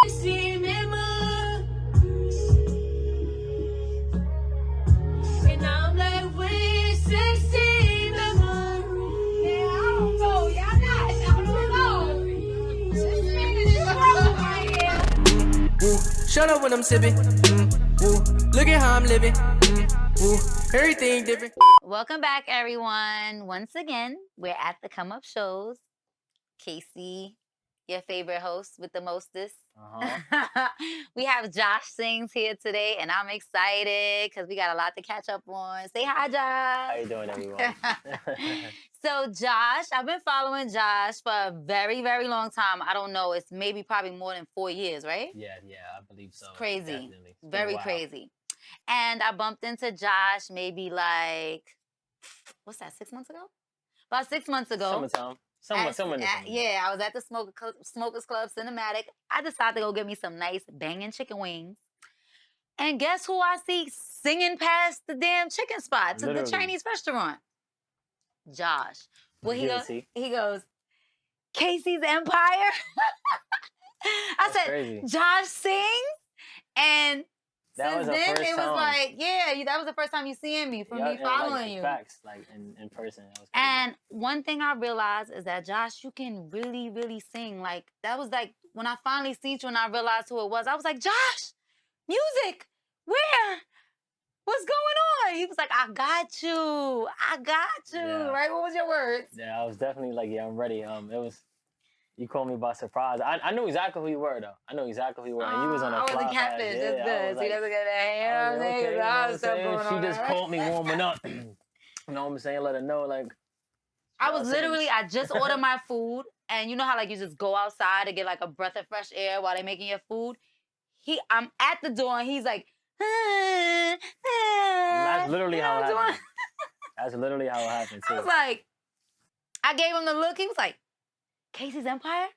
Shut up when I'm sipping. Look at how I'm living. Everything different. Welcome back, everyone. Once again, we're at the Come Up Shows. Casey, your favorite host with the mostest. We have Josh Sings here today, and I'm excited because we got a lot to catch up on. Say hi, Josh. How you doing, everyone? So, Josh, I've been following Josh for a very, very long time. I don't know. It's maybe probably more than 4 years, right? Yeah, I believe so. It's crazy. Definitely. Very crazy. And I bumped into Josh maybe like, what's that, 6 months ago? About 6 months ago. Summertime. Yeah, I was at the Smokers Club Cinematic. I decided to go get me some nice banging chicken wings. And guess who I see singing past the damn chicken spot to the Chinese restaurant? Josh. Well, he goes, Casey's Empire? That's said, crazy. Josh sings? And that since then, it was like, yeah, that was the first time you seeing me from me following you. Facts, like in person. That was crazy. And one thing I realized is that, Josh, you can really, really sing. Like, that was like, when I finally seen you and I realized who it was, I was like, Josh, music, where? What's going on? He was like, I got you. Yeah. Right? What was your words? Yeah, I was definitely like, yeah, I'm ready. You caught me by surprise. I knew exactly who you were, though. I know exactly who you were. And you was on a fly. I wasn't catfish. That's good. So he doesn't get that hair. Okay, you know what I'm saying? She just right? caught me warming up. You know what I'm saying? Let her know, like. I just ordered my food. And you know how, like, you just go outside to get, like, a breath of fresh air while they're making your food? I'm at the door, and he's like, That's literally how it happened. That's literally how it happened, too. I was like, I gave him the look. He was like, Casey's Empire?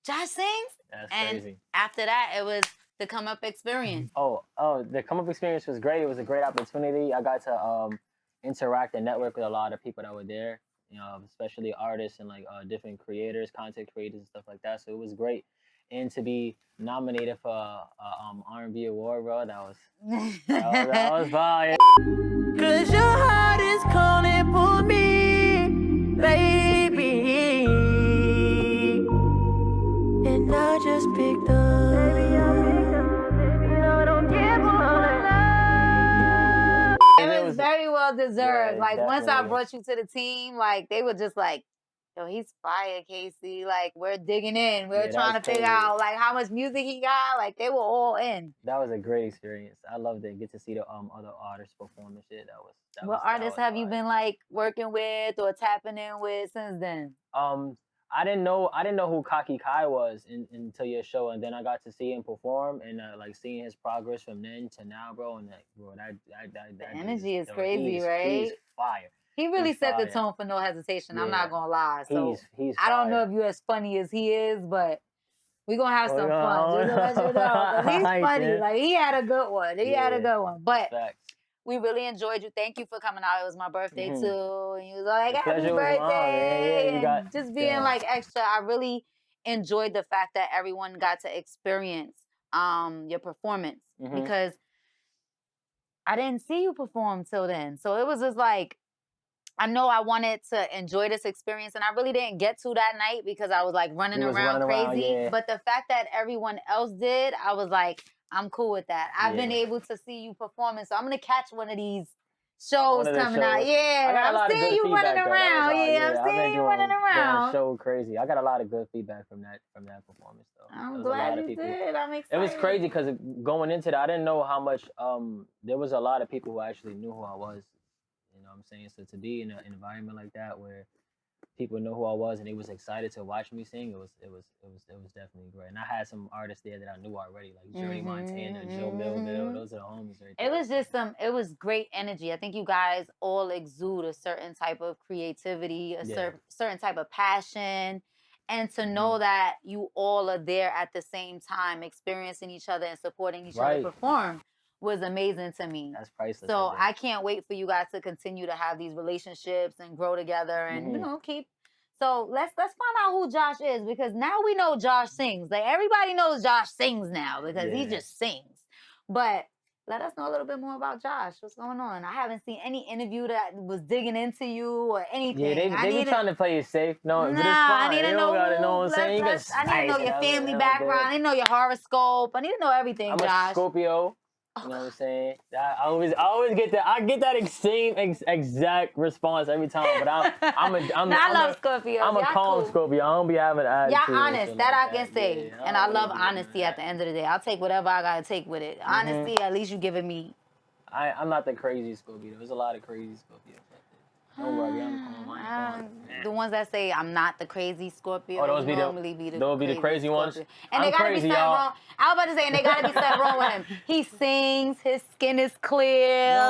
Josh sings? That's and crazy. After that, it was the Come Up experience. Oh, the Come Up experience was great. It was a great opportunity. I got to interact and network with a lot of people that were there, you know, especially artists and like different creators, content creators and stuff like that. So it was great. And to be nominated for R&B award, bro, that was fire. Cause your heart is calling for me, baby. And I just picked up. Baby, you know I don't care for love. It was very well deserved. Yeah, like, once I definitely. brought you to the team, like, they were just like, yo, he's fire, Casey. Like, we're digging in. We're trying to figure out, like, how much music he got. Like, they were all in. That was a great experience. I loved it. Get to see the other artists perform and shit. What artists have you been, like, working with or tapping in with since then? I didn't know who Kaki Kai was until your show, and then I got to see him perform and like seeing his progress from then to now, bro. And like, bro, that energy is crazy, right? He's fire. He really set the tone for No Hesitation. Yeah. I'm not gonna lie. So he's I don't know if you're as funny as he is, but we're gonna have some fun. Just to let you know. He's funny. Like, he had a good one. He had a good one. But we really enjoyed you. Thank you for coming out. It was my birthday too. And you was like, happy birthday. And just being like extra. I really enjoyed the fact that everyone got to experience your performance because I didn't see you perform till then. So it was just like, I know I wanted to enjoy this experience, and I really didn't get to that night because I was like running around crazy. But the fact that everyone else did, I was like, I'm cool with that. I've been able to see you performing, so I'm gonna catch one of these shows coming out. Yeah, I'm seeing you running around. I'm seeing you running around. So crazy. I got a lot of good feedback from that performance, though. I'm glad you did. I'm excited. It was crazy because going into that, I didn't know how much. There was a lot of people who actually knew who I was. You know what I'm saying? So to be in an environment like that where people know who I was and they was excited to watch me sing, it was definitely great. And I had some artists there that I knew already, like Jerry Montana, Joe Mill, those are the homies right there. It was just it was great energy. I think you guys all exude a certain type of creativity, a certain type of passion. And to know that you all are there at the same time, experiencing each other and supporting each other perform was amazing to me. That's priceless. So I can't wait for you guys to continue to have these relationships and grow together and, you know, keep So let's find out who Josh is, because now we know Josh sings. Like everybody knows Josh sings now because he just sings. But let us know a little bit more about Josh. What's going on? I haven't seen any interview that was digging into you or anything. Yeah, they be trying to play it safe. No, but it's fine. I need to know. Know what I'm saying? I need to know your family background. I need to know your horoscope. I need to know everything, I'm Josh. a Scorpio. You know what I'm saying? I always get that. I get that same exact response every time. But I love Scorpios. I'm a calm cool. Scorpio. I don't be having attitude. Y'all honest. That I can say. Yeah, and I love honesty at the end of the day. I'll take whatever I gotta take with it. Honesty, at least you giving me. I'm not the crazy Scorpio. There's a lot of crazy Scorpios. Don't worry, I'm calm. The ones that say I'm not the crazy Scorpio. Oh, those be the crazy ones. And I'm they gotta crazy, be something wrong. I was about to say, and they gotta be something wrong with him. He sings, his skin is clear,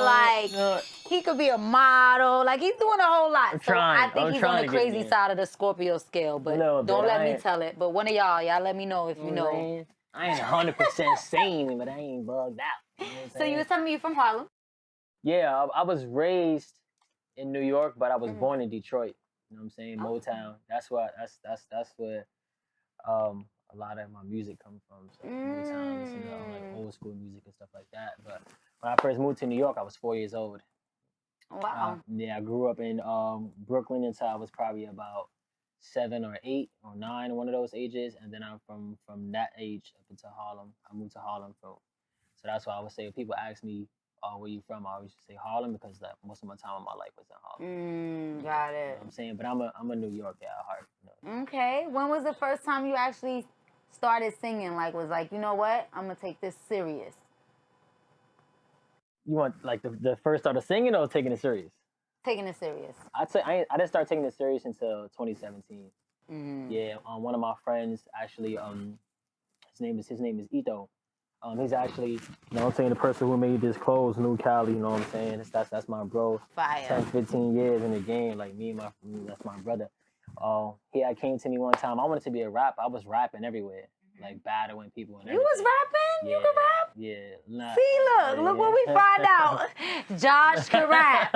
he could be a model, like he's doing a whole lot. I think he's on the crazy side of the Scorpio scale, but don't let me tell it. But one of y'all let me know if you know. I ain't 100% sane, but I ain't bugged out. You know so you was telling me you're from Harlem? Yeah, I was raised in New York, but I was born in Detroit. You know what I'm saying? Motown. That's where a lot of my music comes from. So Motown, listen to like old school music and stuff like that. But when I first moved to New York, I was 4 years old. Wow. I grew up in Brooklyn until I was probably about 7 or 8 or 9, one of those ages, and then I'm from that age up into Harlem. I moved to Harlem, so that's why I would say if people ask me, where you from? I always say Harlem because most of my time in my life was in Harlem. Got it. You know what I'm saying, but I'm a New Yorker at heart. You know? Okay. When was the first time you actually started singing? Was like, you know what? I'm gonna take this serious. You want like the first start of singing or taking it serious? Taking it serious. I'd say I didn't start taking it serious until 2017. Yeah, one of my friends actually, his name is Ito. He's actually, you know what I'm saying, the person who made this clothes, New Cali, you know what I'm saying? That's my bro. Fire. 10, 15 years in the game, like that's my brother. He came to me one time. I wanted to be a rapper. I was rapping everywhere, like battling people and everything. You was rapping? Yeah, you could rap? Yeah. Nah, see, look what we find out. Josh can rap.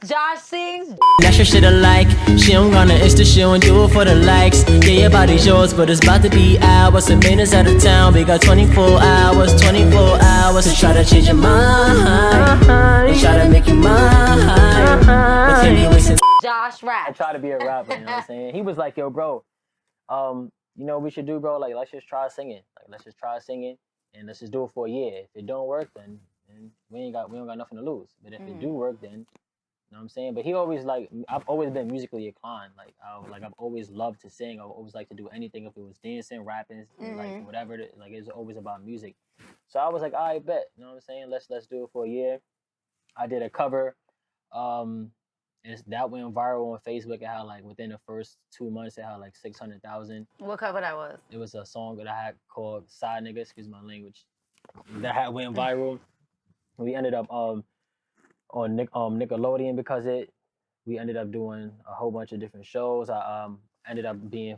Josh sings. That's your shit alike. She don't run her Insta, she don't do it for the likes. Yeah, your body's yours, but it's about to be ours. The minutes out of town, we got 24 hours to try to change your mind. They try to make you mine. But anyway, since Josh rap. I try to be a rapper, you know what I'm saying? He was like, yo, bro, you know what we should do, bro? Like, let's just try singing. And let's just do it for a year. If it don't work, then we don't got nothing to lose. But if it do work, then, you know what I'm saying? But he always I've always been musically inclined. I've always loved to sing. I've always liked to do anything. If it was dancing, rapping, like whatever, it's always about music. So I was like, all right, bet. You know what I'm saying? Let's do it for a year. I did a cover. That went viral on Facebook. It had within the first 2 months, it had 600,000. What cover that was? It was a song that I had called "Side Nigga," excuse my language. That went viral. We ended up on Nickelodeon because we ended up doing a whole bunch of different shows. I ended up being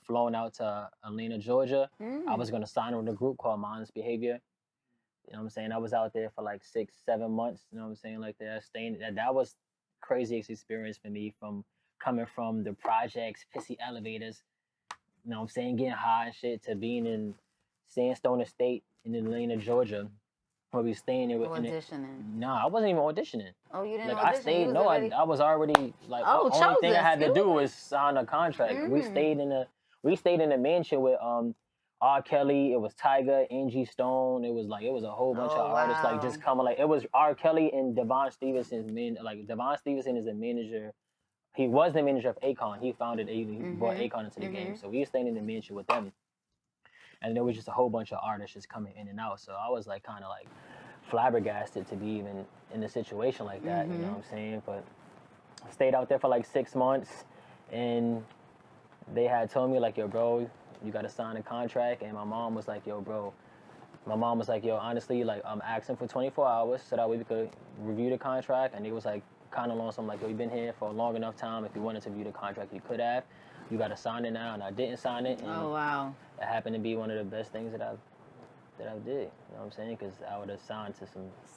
flown out to Atlanta, Georgia. I was gonna sign with a group called Mindless Behavior. You know what I'm saying? I was out there for 6, 7 months. You know what I'm saying? That was craziest experience for me, from coming from the projects, pissy elevators, you know what I'm saying, getting high and shit, to being in Sandstone Estate in Atlanta, Georgia, where we staying there with auditioning. Nah, I wasn't even auditioning. Oh, you didn't audition? I was already the only thing I had to do was sign a contract. We stayed in a mansion with R. Kelly, it was Tyga, Angie Stone, it was a whole bunch of artists just coming. It was R. Kelly and Devon Stevenson's Devon Stevenson is a manager. He was the manager of Akon. He founded he brought Akon into the game. So we were staying in the mansion with them. And there was just a whole bunch of artists just coming in and out. So I was kind of flabbergasted to be even in a situation like that, you know what I'm saying? But I stayed out there for 6 months, and they had told me yo, bro, you got to sign a contract. And my mom was like, yo, bro. My mom was like, yo, honestly, I'm asking for 24 hours so that way we could review the contract. And it was kind of long. So I'm like, yo, you've been here for a long enough time. If you wanted to view the contract, you could have. You got to sign it now. And I didn't sign it. And oh, wow. It happened to be one of the best things that I've that I did. You know what I'm saying? Because I would have signed to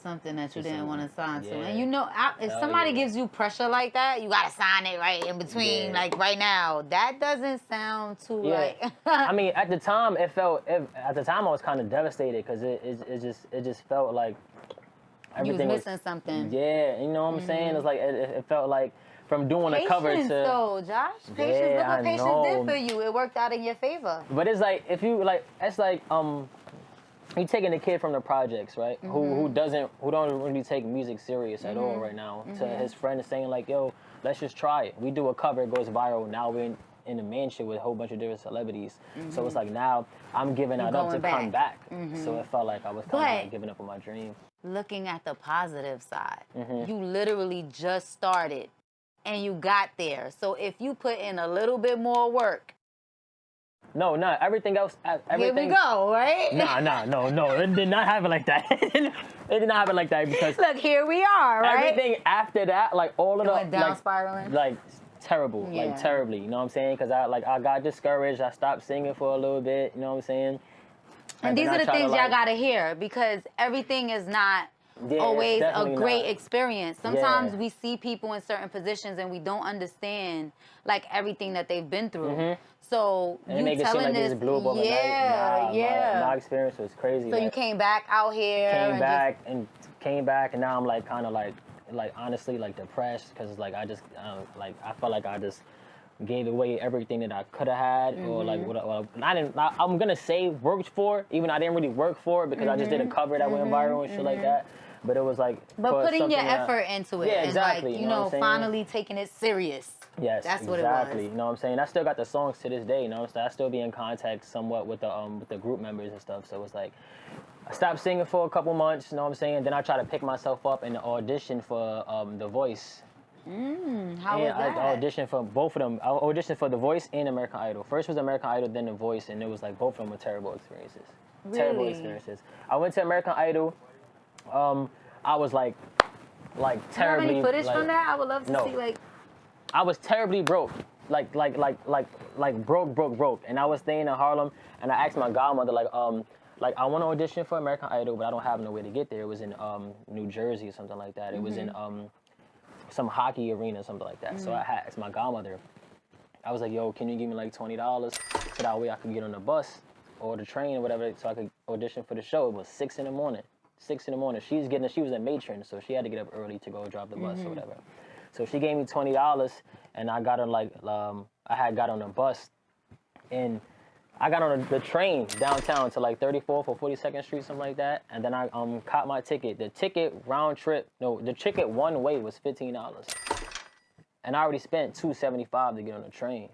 something that you didn't want to sign to. Yeah. And you know, if somebody gives you pressure like that, you gotta sign it right in between, like right now. That doesn't sound too like. I mean, at the time, at the time I was kind of devastated because it just felt like everything you was missing something. Yeah, you know what I'm saying? It's like it felt like from doing a cover to. Patience, though, Josh. Patience. Look what patience did for you. It worked out in your favor. But it's like if you like, it's like you taking a kid from the projects, right? Who don't really take music serious at all right now. To his friend saying like, yo, let's just try it. We do a cover, it goes viral. Now we're in a mansion with a whole bunch of different celebrities. So it's like now I'm giving that up to come back. So it felt like I was kind of like giving up on my dream. Looking at the positive side, you literally just started and you got there. So if you put in a little bit more work. No, everything else. Everything, here we go, right? No. It did not happen like that. It did not happen like that because. Look, here we are, right? Everything after that, like all of the. Went down spiraling? Like terrible, like terribly, you know what I'm saying? Because I got discouraged. I stopped singing for a little bit, you know what I'm saying? And these are the things y'all gotta hear because everything is not always a great experience. Sometimes we see people in certain positions and we don't understand like everything that they've been through. So and you make it seem like this blew up overnight. My experience was crazy. So you came back out here. Came back, and now I'm like kind of like honestly like depressed because like I just like I felt like I just gave away everything that I could have had or like what I'm gonna say worked for, even though I didn't really work for it because I just did a cover that went viral and shit like that. But it was like putting your effort into it. Yeah, exactly. And like, finally taking it serious. Yes, that's what exactly. it was. You know what I'm saying? I still got the songs to this day. You know what I'm saying? I still be in contact somewhat with the group members and stuff. So it's like I stopped singing for a couple months. You know what I'm saying? Then I try to pick myself up and audition for The Voice. How was that? I auditioned for both of them. I auditioned for The Voice and American Idol. First was American Idol, then The Voice, and it was like both of them were terrible experiences. Really? Terrible experiences. I went to American Idol. I was like terribly. Do you have any footage from that? I would love to see like. I was terribly broke, like broke, and I was staying in Harlem, and I asked my godmother like I want to audition for American Idol, but I don't have no way to get there. It was in New Jersey or something like that. It was in some hockey arena or something like that. So I asked my godmother. I was like, yo, can you give me like $20 so that way I could get on the bus or the train or whatever so I could audition for the show. It was 6 in the morning. 6 in the morning. She was a matron, so she had to get up early to go drop the bus or whatever. So she gave me $20, and I got on I had got on a bus, and I got on the train downtown to like 34th or 42nd Street, something like that, and then I caught my ticket. The ticket one way was $15, and I already spent $275 to get on the train.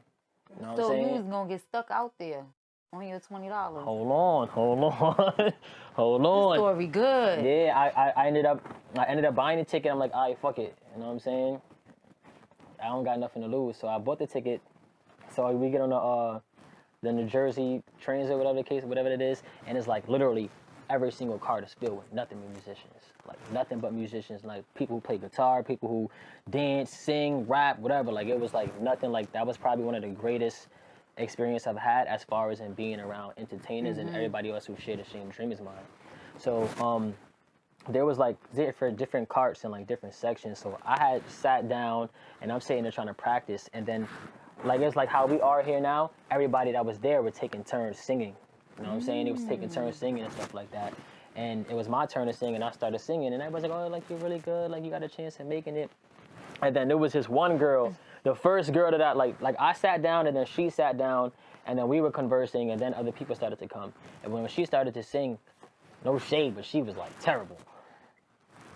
You know what I'm saying? So you was gonna get stuck out there on your $20. Hold on. The story good. Yeah, I ended up buying the ticket. I'm like, all right, fuck it. You know what I'm saying? I don't got nothing to lose, so I bought the ticket. So we get on the New Jersey trains or whatever it is, and it's like literally every single car is filled with nothing but musicians, like nothing but musicians, like people who play guitar, people who dance, sing, rap, whatever. Like it was like nothing like that. Was probably one of the greatest experience I've had as far as in being around entertainers and everybody else who share the same dream as mine. So there was like different carts and like different sections. So I had sat down and I'm sitting there trying to practice, and then like it's like how we are here now. Everybody that was there were taking turns singing. You know what I'm saying? It was taking turns singing and stuff like that. And it was my turn to sing, and I started singing, and everybody's like, oh, like you're really good, like you got a chance at making it. And then there was this one girl, the first girl that I sat down, and then she sat down, and then we were conversing, and then other people started to come. And when she started to sing, no shade, but she was like terrible.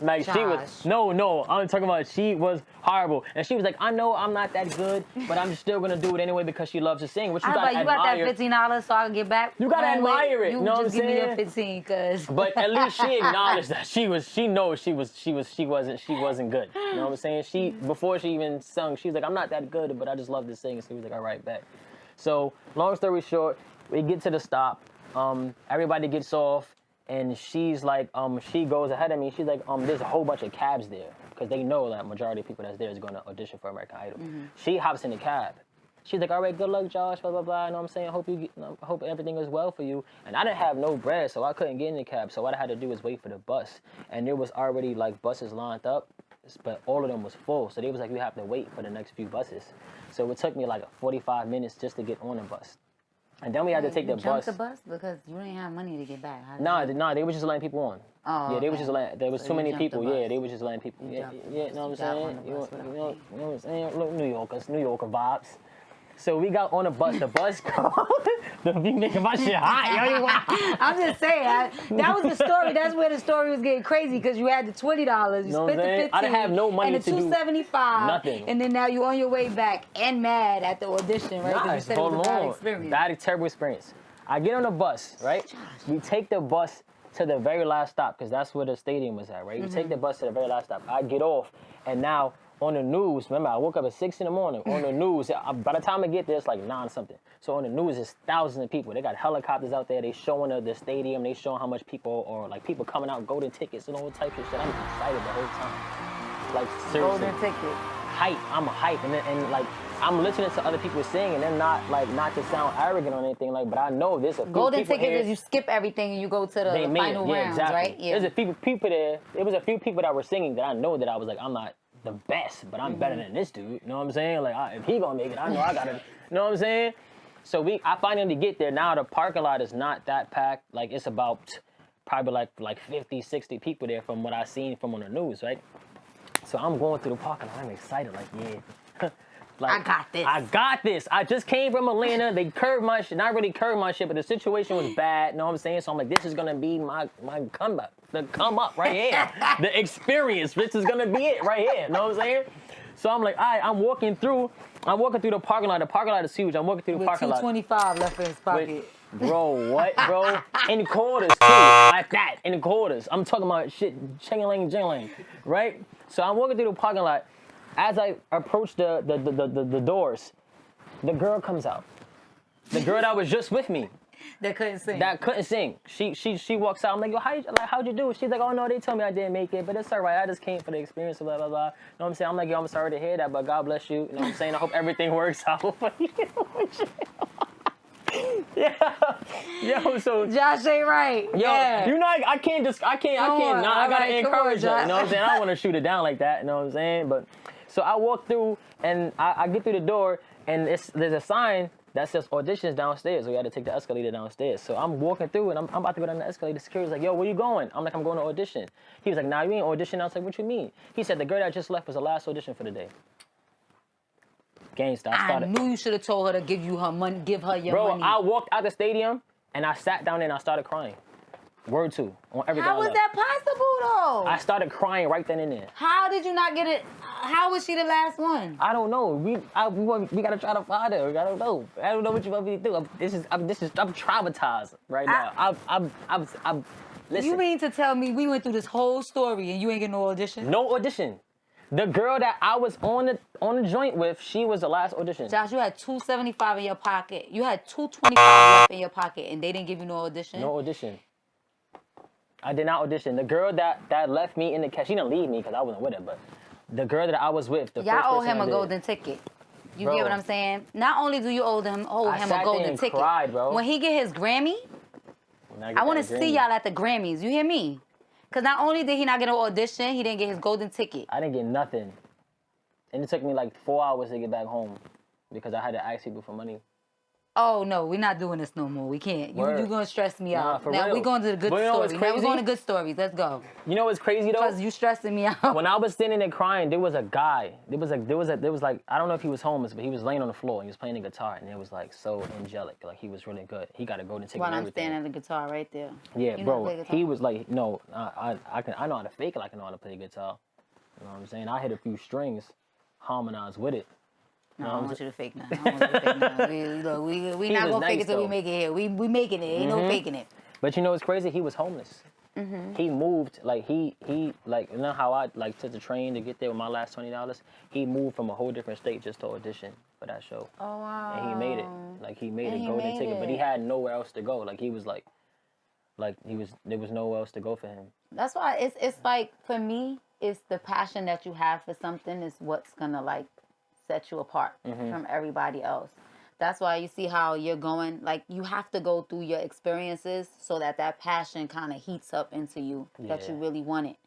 Like Josh. She was, no, I'm talking about she was horrible. And she was like, I know I'm not that good, but I'm still gonna do it anyway because she loves to sing, which you gotta admire. You got that $15 so I can get back? You gotta admire it, you know what I'm saying? You just give me your 15, cause. But at least she acknowledged that she wasn't good. You know what I'm saying? Before she even sung, she was like, I'm not that good, but I just love to sing. So he was like, all right, bet. So long story short, we get to the stop. Everybody gets off. And she's like, she goes ahead of me. She's like, there's a whole bunch of cabs there because they know that majority of people that's there is going to audition for American Idol. She hops in the cab. She's like, all right, good luck, Josh, blah, blah, blah. You know what I'm saying? I hope everything is well for you. And I didn't have no bread, so I couldn't get in the cab. So what I had to do was wait for the bus. And there was already, like, buses lined up, but all of them was full. So they was like, you have to wait for the next few buses. So it took me, like, 45 minutes just to get on the bus. And then we had to take the bus. Jumped the bus because you didn't have money to get back. Nah, they were just letting people on. Oh, yeah, they okay. were just letting. There was So too you many jumped people. the bus. Yeah, they were just letting people. You Yeah, jumped- you know what I'm got on saying? the You bus know without what I'm saying? Look, New Yorker vibes. So we got on the bus. The bus called. You making my shit hot, yo. I'm just saying, that was the story. That's where the story was getting crazy because you had the $20, you Know what spent I'm the saying? 15, I didn't have no money and the to do $275, nothing. and then now you on your way back and mad at the audition, right? Because you said it was a bad experience. Terrible experience. I get on the bus, right? We take the bus to the very last stop because that's where the stadium was at, right? We take the bus to the very last stop. I get off, and now on the news, remember I woke up at 6 in the morning. On the news, by the time I get there, it's like 9 something. So on the news, it's thousands of people. They got helicopters out there. They showing the stadium. They showing how much people, or like people coming out, golden tickets and all types of shit. I'm excited the whole time. Like seriously. Golden ticket. Hype. I'm hype, and like I'm listening to other people sing, and they're not to sound arrogant or anything like. But I know there's a few Golden people ticket here, is you skip everything and you go to the final rounds, exactly. right? Yeah. There's a few people there. There was a few people that were singing that I know that I was like, I'm not the best, but I'm better than this dude. You know what I'm saying? Like, if he gonna make it, I know I gotta. You know what I'm saying? So I finally get there. Now the parking lot is not that packed. Like it's about probably like 50, 60 people there from what I seen from on the news, right? So I'm going through the parking lot. I'm excited, like, yeah. Like, I got this. I got this. I just came from Atlanta. They curved my shit. Not really curved my shit, but the situation was bad. You know what I'm saying? So I'm like, this is gonna be my comeback. The come up right here. The experience. This is gonna be it right here. You know what I'm saying? So I'm like, all right, I'm walking through the parking lot. The parking lot is huge. I'm walking through the parking lot. With $225 left in his pocket. Bro, what, bro? In the quarters, too. Like that, in the quarters. I'm talking about shit, ching-a-ling, right? So I'm walking through the parking lot. As I approach the doors, the girl comes out. The girl that was just with me. That couldn't sing. She walks out. I'm like, yo, how'd you do? She's like, oh no, they told me I didn't make it, but it's all right. I just came for the experience, blah blah blah. You know what I'm saying? I'm like, yo, I'm sorry to hear that, but God bless you. You know what I'm saying? I hope everything works out for you. Yeah. Yo, so Josh ain't right. Yo, yeah. you know, I can't. I gotta encourage her. You know what I'm saying? I don't want to shoot it down like that. You know what I'm saying? But so I walk through, and I get through the door, and there's a sign that says auditions downstairs. So we had to take the escalator downstairs. So I'm walking through, and I'm about to go down the escalator. The security's like, yo, where you going? I'm like, I'm going to audition. He was like, nah, you ain't audition. I was like, what you mean? He said, the girl that just left was the last audition for the day. Gangsta. I knew you should have told her to give you her money, give her your money. Bro, I walked out the stadium, and I sat down there, and I started crying. Word two on everything. How was that possible, though? I started crying right then and there. How did you not get it? How was she the last one? I don't know. We gotta try to find her. I don't know. I don't know what you want me to do. I'm traumatized right now. I'm listen. You mean to tell me we went through this whole story and you ain't get no audition? No audition. The girl that I was on the joint with, she was the last audition. Josh, you had $275 in your pocket. You had $225 left in your pocket, and they didn't give you no audition. No audition. I did not audition. The girl that left me in the cab, she didn't leave me because I wasn't with her, but the girl that I was with, y'all owe him a golden ticket. You get what I'm saying? Not only do you owe him a golden ticket. Cried, bro. When he get his Grammy, I want to see y'all at the Grammys. You hear me? Because not only did he not get an audition, he didn't get his golden ticket. I didn't get nothing. And it took me like 4 hours to get back home because I had to ask people for money. Oh, no, we're not doing this no more. We can't. You're going to stress me out. For now real. we're going to the good stories. Now we're going to good stories. Let's go. You know what's crazy, though? Because you stressing me out. When I was standing there crying, there was a guy. There was like, I don't know if he was homeless, but he was laying on the floor and he was playing the guitar, and it was like so angelic. Like he was really good. He got a golden ticket. While and I'm everything. standing at the guitar right there. Yeah, you bro. He was like, no, I know how to fake it. I know how to play guitar. You know what I'm saying? I hit a few strings, harmonize with it. No, I don't want you to fake nothing. I don't want you to fake nothing. We not going to fake it till we make it here. We making it. Ain't no faking it. But you know what's crazy? He was homeless. He moved, like, he like, you know how I, like, took the train to get there with my last $20? He moved from a whole different state just to audition for that show. Oh, wow. And he made it. Like, he made a golden ticket. But he had nowhere else to go. Like, he was like, there was nowhere else to go for him. That's why it's like, for me, it's the passion that you have for something is what's going to, like, set you apart from everybody else. That's why you see how you're going, like, you have to go through your experiences so that passion kind of heats up into you, that you really want it.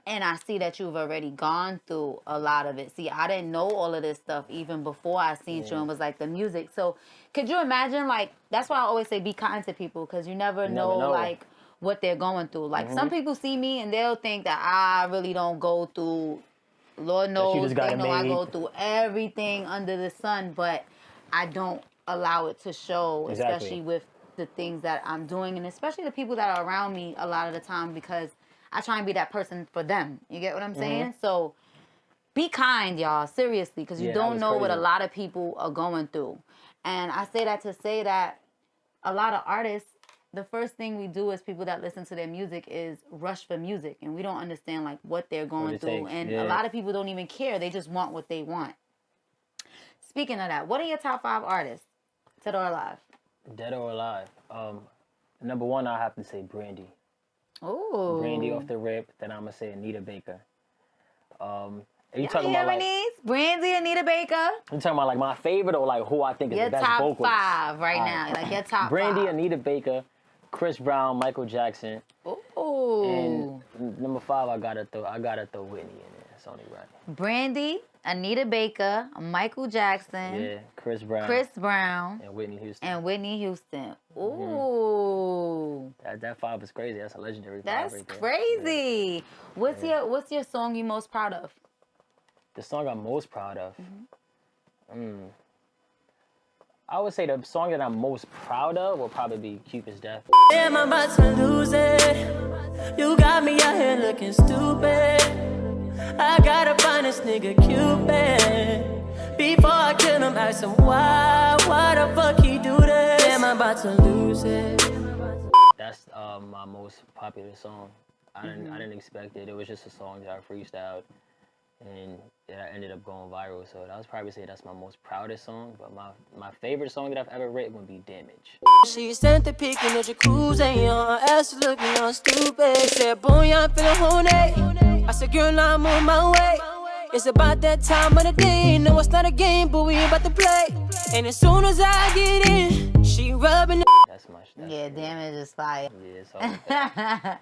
And I see that you've already gone through a lot of it. See, I didn't know all of this stuff even before I seen you and was like the music. So could you imagine, like, that's why I always say be kind to people, because you never know, like, what they're going through. Like, some people see me and they'll think that I really don't go through, Lord knows, they know I go through everything under the sun, but I don't allow it to show, especially with the things that I'm doing, and especially the people that are around me a lot of the time, because I try and be that person for them. You get what I'm saying? So be kind, y'all, seriously, because you don't know what a lot of people are going through. And I say that to say that a lot of artists, the first thing we do as people that listen to their music is rush for music, and we don't understand, like, what they're going through. And a lot of people don't even care. They just want what they want. Speaking of that, what are your top 5 artists, dead or alive? Dead or alive? Number 1, I have to say Brandy. Ooh. Brandy off the rip. Then I'm gonna say Anita Baker. You talking about like Brandy, Anita Baker? You talking about like my favorite or like who I think is your the best top vocalist? 5 right now, like your top Brandy, 5. Anita Baker, Chris Brown, Michael Jackson. Ooh. And number 5, I gotta throw Whitney in there. It's only right. Brandy, Anita Baker, Michael Jackson. Chris Brown. And Whitney Houston. Ooh. That 5 is crazy. That's a legendary 5 That's right there. crazy. What's your song you most proud of? The song I'm most proud of? I would say the song that I'm most proud of will probably be Cupid's Death. Am I about to lose it? You got me out here looking stupid. I gotta find this nigga Cupid. Before I kill him, ask him why the fuck he do this? Am I about to lose it? That's my most popular song. I didn't expect it. It was just a song that I freestyled, and that ended up going viral. So I would probably say that's my most proudest song. But my favorite song that I've ever written would be Damage. She sent the pic in the jacuzzi, on her ass looking all stupid. Said, boy, I'm feeling horny. I said, girl, I'm on my way. It's about that time of the day. No, it's not a game, but we about to play. And as soon as I get in, she rubbing. That's Damage is fire. Yeah, it's all that.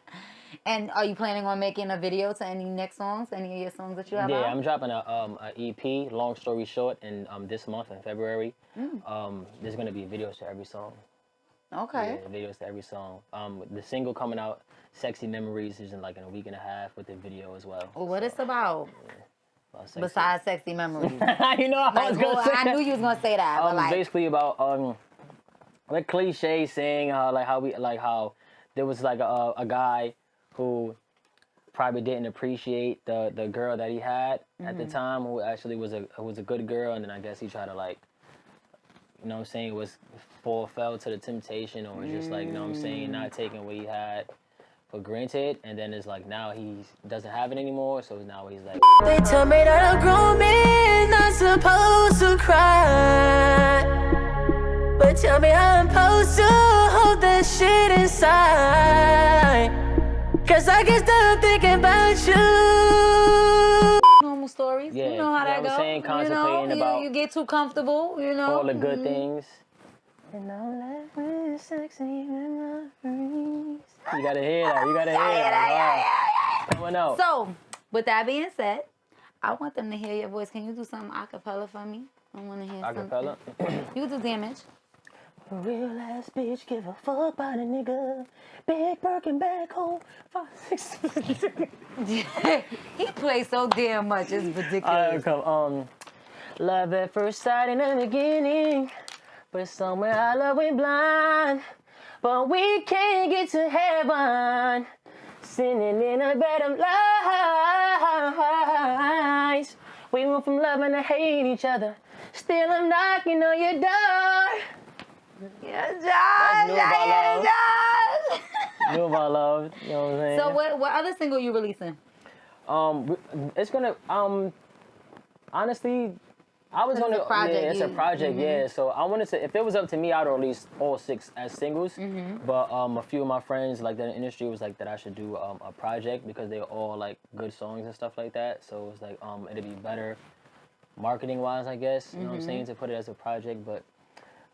And are you planning on making a video to any next songs? Any of your songs that you have out? I'm dropping a EP, long story short, in this month in February. There's gonna be videos to every song. Okay. Yeah, videos to every song. The single coming out, Sexy Memories, is in like in a week and a half with the video as well. What it's about? Besides Sexy Memories. You know I was gonna say I knew you was gonna say that. But basically about like cliche saying how there was like a guy who probably didn't appreciate the girl that he had at the time, who actually was a good girl, and then I guess he tried to, like, you know what I'm saying, fell to the temptation, or just like, you know what I'm saying, not taking what he had for granted, and then it's like now he doesn't have it anymore, so now he's like, they tell me that a grown man not supposed to cry, but tell me how I'm supposed to hold that shit inside. Cause I get stuck thinking about you. Normal stories. Yeah, you know how that goes. Saying, contemplating about you get too comfortable, you know. all the good things. And all that with sexy memories. You gotta hear that. You gotta hear that. Coming out. So, with that being said, I want them to hear your voice. Can you do something a cappella for me? I want to hear something. Acapella? You do Damage. A real ass bitch, give a fuck about a nigga. Big Birkin back home, 5, 6. He plays so damn much, it's ridiculous. Love at first sight in the beginning, but somewhere our love went blind. But we can't get to heaven, sinning in a bed of lies. We went from loving to hating each other. Still I'm knocking on your door. Yeah, Josh. New About Love. You know what I'm saying? So what other single you releasing? It's gonna honestly, I was gonna it's a project, yeah. So I wanted to, if it was up to me, I'd release all 6 as singles. But a few of my friends like that in the industry was like that I should do a project because they're all like good songs and stuff like that. So it was like it'd be better marketing wise, I guess. You know what I'm saying, to put it as a project, but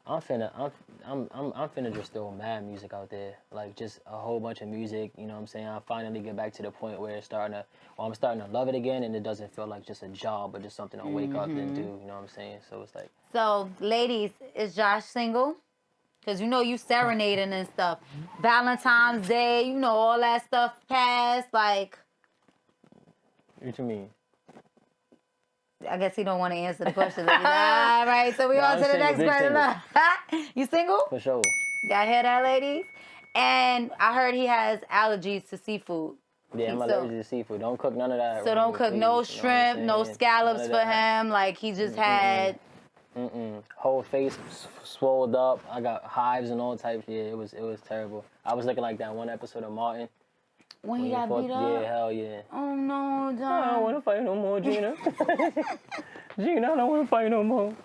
I'm finna just throw mad music out there, like just a whole bunch of music. You know what I'm saying? I finally get back to the point where I'm starting to love it again, and it doesn't feel like just a job, but just something I wake up and do. You know what I'm saying? So it's like. So, ladies, is Josh single? Cause you serenading and stuff. Valentine's Day, all that stuff passed. Like. What you mean? I guess he don't want to answer the question. All right, so we on to the next question. You single? For sure. Y'all hear that, ladies? And I heard he has allergies to seafood. Yeah, I'm allergic to seafood. Don't cook none of that. So don't cook no shrimp, no scallops for him. Like he just had. Whole face swelled up. I got hives and all types. Yeah, it was terrible. I was looking like that one episode of Martin. When he got beat up? Yeah, hell yeah. Oh, no, John. I don't want to fight no more, Gina. Gina, I don't want to fight no more.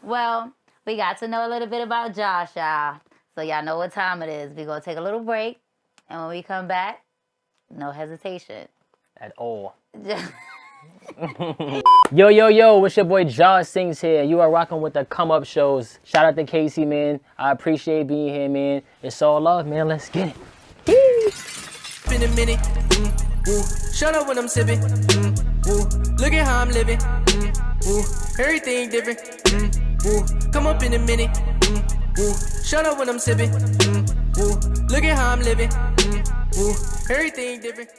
Well, we got to know a little bit about Josh, y'all. So y'all know what time it is. We're going to take a little break. And when we come back, no hesitation. At all. Yo, it's your boy Josh Sings here. You are rocking with the Come Up Shows. Shout out to Casey, man. I appreciate being here, man. It's all love, man. Let's get it. In a minute, shut up when I'm sipping, look at how I'm living, everything different, come up in a minute, shut up when I'm sipping, look at how I'm living, everything different.